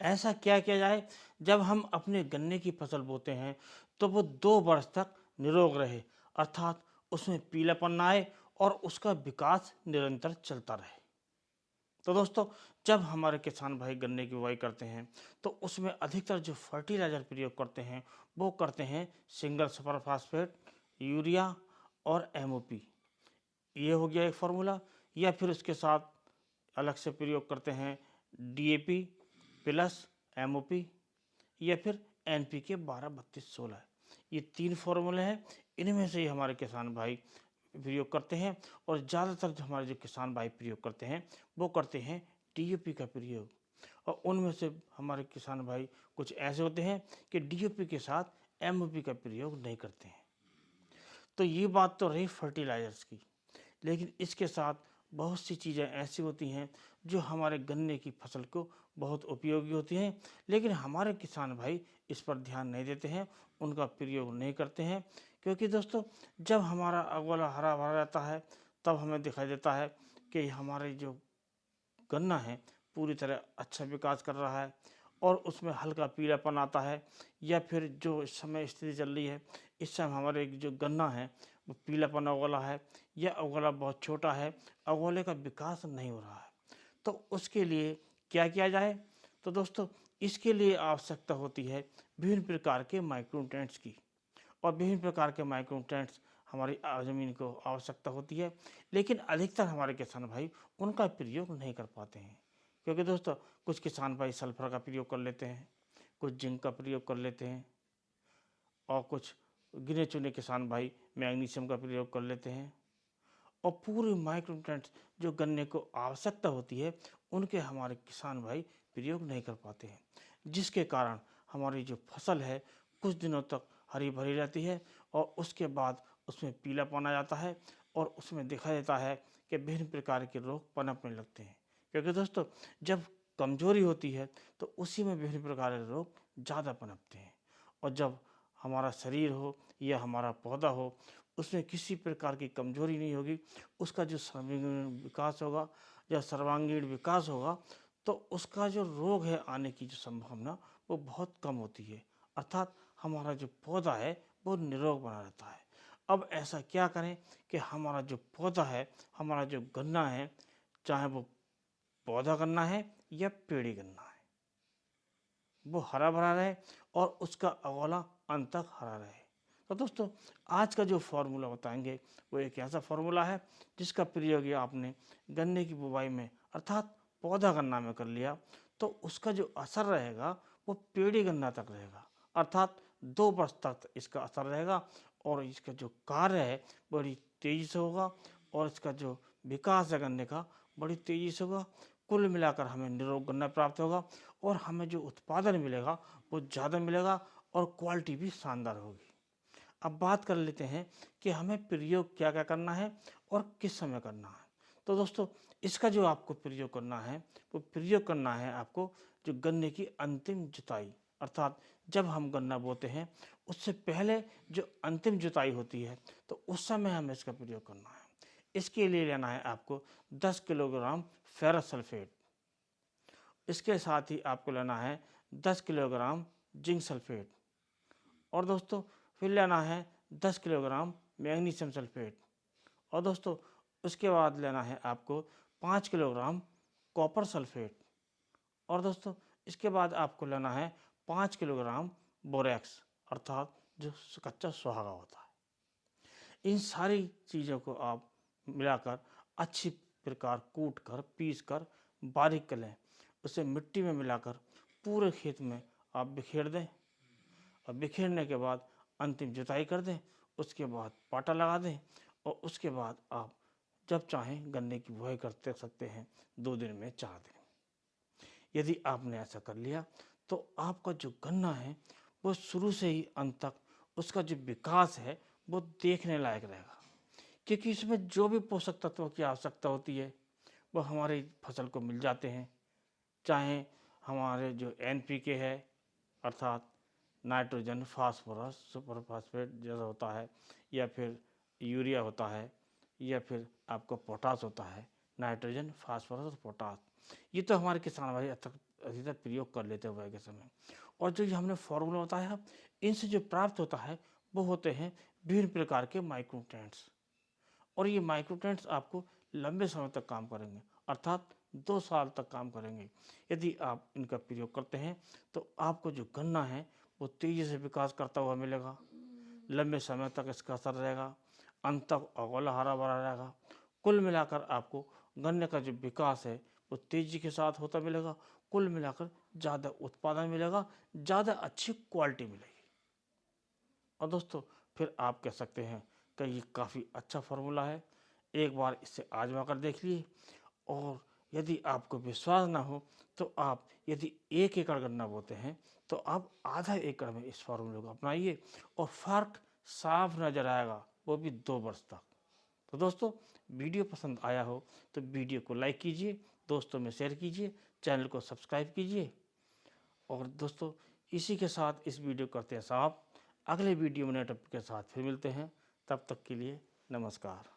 ऐसा क्या किया जाए जब हम अपने गन्ने की फसल बोते हैं तो वो 2 वर्ष तक निरोग रहे, अर्थात उसमें पीलापन ना आए और उसका विकास निरंतर चलता रहे। तो दोस्तों, जब हमारे किसान भाई गन्ने की बुवाई करते हैं तो उसमें अधिकतर जो फर्टिलाइज़र प्रयोग करते हैं वो करते हैं सिंगल सुपर फास्फेट, यूरिया और एमओपी। ये हो गया एक फार्मूला। या फिर उसके साथ अलग से प्रयोग करते हैं डीएपी प्लस एमओपी या फिर एनपीके 12 32 16। ये 3 फार्मूले हैं, इनमें से ही हमारे किसान भाई प्रयोग करते हैं। और ज़्यादातर जो हमारे जो किसान भाई प्रयोग करते हैं वो करते हैं डीएपी का प्रयोग। और उनमें से हमारे किसान भाई कुछ ऐसे होते हैं कि डीएपी के साथ एमओपी का प्रयोग नहीं करते हैं। तो ये बात तो रही फर्टिलाइज़र्स की, लेकिन इसके साथ बहुत सी चीज़ें ऐसी होती हैं जो हमारे गन्ने की फसल को बहुत उपयोगी होती हैं, लेकिन हमारे किसान भाई इस पर ध्यान नहीं देते हैं, उनका प्रयोग नहीं करते हैं। क्योंकि दोस्तों, जब हमारा अगला हरा भरा रहता है तब हमें दिखाई देता है कि हमारे जो गन्ना है पूरी तरह अच्छा विकास कर रहा है और उसमें हल्का पीलापन आता है। या फिर जो इस समय स्थिति चल रही है, इस समय हमारे जो गन्ना है वो पीलापन अगोला है या अगोला बहुत छोटा है, अगोले का विकास नहीं हो रहा है। तो उसके लिए क्या किया जाए? तो दोस्तों, इसके लिए आवश्यकता होती है विभिन्न प्रकार के माइक्रोन्यूट्रिएंट्स की। और विभिन्न प्रकार के माइक्रोन्यूट्रिएंट्स हमारी ज़मीन को आवश्यकता होती है, लेकिन अधिकतर हमारे किसान भाई उनका प्रयोग नहीं कर पाते हैं। क्योंकि दोस्तों, कुछ किसान भाई सल्फर का प्रयोग कर लेते हैं, कुछ जिंक का प्रयोग कर लेते हैं और कुछ गिने चुने किसान भाई मैग्नीशियम का प्रयोग कर लेते हैं। और पूरे माइक्रोन्यूट्रिएंट्स जो गन्ने को आवश्यकता होती है उनके हमारे किसान भाई प्रयोग नहीं कर पाते हैं, जिसके कारण हमारी जो फसल है कुछ दिनों तक हरी भरी रहती है और उसके बाद उसमें पीलापन आ जाता है और उसमें दिखाई देता है कि विभिन्न प्रकार के रोग पनपने लगते हैं। क्योंकि दोस्तों, जब कमजोरी होती है तो उसी में विभिन्न प्रकार के रोग ज़्यादा पनपते हैं। और जब हमारा शरीर हो या हमारा पौधा हो उसमें किसी प्रकार की कमजोरी नहीं होगी, उसका जो सर्वांगीण विकास होगा या सर्वांगीण विकास होगा, तो उसका जो रोग है आने की जो संभावना वो बहुत कम होती है। अर्थात हमारा जो पौधा है वो निरोग बना रहता है। अब ऐसा क्या करें कि हमारा जो पौधा है, हमारा जो गन्ना है, चाहे वो पौधा गन्ना है या पेड़ी गन्ना है, वो हरा भरा रहे और उसका अगोला अंत तक हरा रहे। तो दोस्तों, आज का जो फार्मूला बताएंगे वो एक ऐसा फार्मूला है जिसका प्रयोग आपने गन्ने की बुवाई में अर्थात पौधा गन्ना में कर लिया तो उसका जो असर रहेगा वो पेड़ी गन्ना तक रहेगा, अर्थात 2 वर्ष तक इसका असर रहेगा। और इसका जो कार्य है बड़ी तेज़ी से होगा और इसका जो विकास है गन्ने का बड़ी तेज़ी से होगा। कुल मिलाकर हमें निरोग गन्ना प्राप्त होगा और हमें जो उत्पादन मिलेगा वो ज़्यादा मिलेगा और क्वालिटी भी शानदार होगी। अब बात कर लेते हैं कि हमें प्रयोग क्या क्या करना है और किस समय करना है। तो दोस्तों, इसका जो आपको प्रयोग करना है वो प्रयोग करना है आपको जो गन्ने की अंतिम जुताई, अर्थात जब हम गन्ना बोते हैं उससे पहले जो अंतिम जुताई होती है तो उस समय हमें इसका प्रयोग करना है। इसके लिए लेना है आपको 10 किलोग्राम फेरस सल्फेट। इसके साथ ही आपको लेना है 10 किलोग्राम जिंक सल्फेट। और दोस्तों, फिर लेना है 10 किलोग्राम मैग्नीशियम सल्फेट। और दोस्तों, उसके बाद लेना है आपको 5 किलोग्राम कॉपर सल्फेट। और दोस्तों, इसके बाद आपको लेना है 5 किलोग्राम बोरेक्स, अर्थात जो कच्चा सुहागा होता है। इन सारी चीज़ों को आप मिलाकर अच्छी प्रकार कूट कर पीस कर बारीक कर लें, उसे मिट्टी में मिलाकर पूरे खेत में आप बिखेर दें। और बिखेरने के बाद अंतिम जुताई कर दें, उसके बाद पाटा लगा दें और उसके बाद आप जब चाहें गन्ने की बुआई करते सकते हैं, 2 दिन में 4 दिन। यदि आपने ऐसा कर लिया तो आपका जो गन्ना है वो शुरू से ही अंत तक उसका जो विकास है वो देखने लायक रहेगा। क्योंकि इसमें जो भी पोषक तत्वों की आवश्यकता होती है वो हमारी फसल को मिल जाते हैं। चाहे हमारे जो एनपीके है अर्थात नाइट्रोजन फास्फोरस सुपर फास्फेट जैसा होता है, या फिर यूरिया होता है, या फिर आपका पोटास होता है, नाइट्रोजन फास्फोरस और पोटास। ये तो हमारे किसान भाई अधिकतर प्रयोग कर लेते हैं बुआई के समय। और जो ये हमने फॉर्मूला बताया, इनसे जो प्राप्त होता है वो होते हैं विभिन्न प्रकार के माइक्रोन्यूट्रिएंट्स। और ये माइक्रोन्यूट्रिएंट्स आपको लंबे समय तक काम करेंगे, अर्थात 2 साल तक काम करेंगे। यदि आप इनका प्रयोग करते हैं तो आपको जो गन्ना है वो तेज़ी से विकास करता हुआ मिलेगा, लंबे समय तक इसका असर रहेगा, अंत तक अगोला हरा भरा रहेगा। कुल मिलाकर आपको गन्ने का जो विकास है वो तेज़ी के साथ होता मिलेगा। कुल मिलाकर ज़्यादा उत्पादन मिलेगा, ज़्यादा अच्छी क्वालिटी मिलेगी। और दोस्तों फिर आप कह सकते हैं कि ये काफ़ी अच्छा फार्मूला है, एक बार इसे आजमा कर देख लिए। और यदि आपको विश्वास ना हो तो आप यदि 1 एकड़ गन्ना बोते हैं तो आप आधा एकड़ में इस फार्मूले को अपनाइए और फ़र्क साफ नज़र आएगा, वो भी 2 वर्ष तक। तो दोस्तों वीडियो पसंद आया हो तो वीडियो को लाइक कीजिए, दोस्तों में शेयर कीजिए, चैनल को सब्सक्राइब कीजिए। और दोस्तों इसी के साथ इस वीडियो करते हैं साहब, अगले वीडियो में नए टॉपिक के साथ फिर मिलते हैं। तब तक के लिए नमस्कार।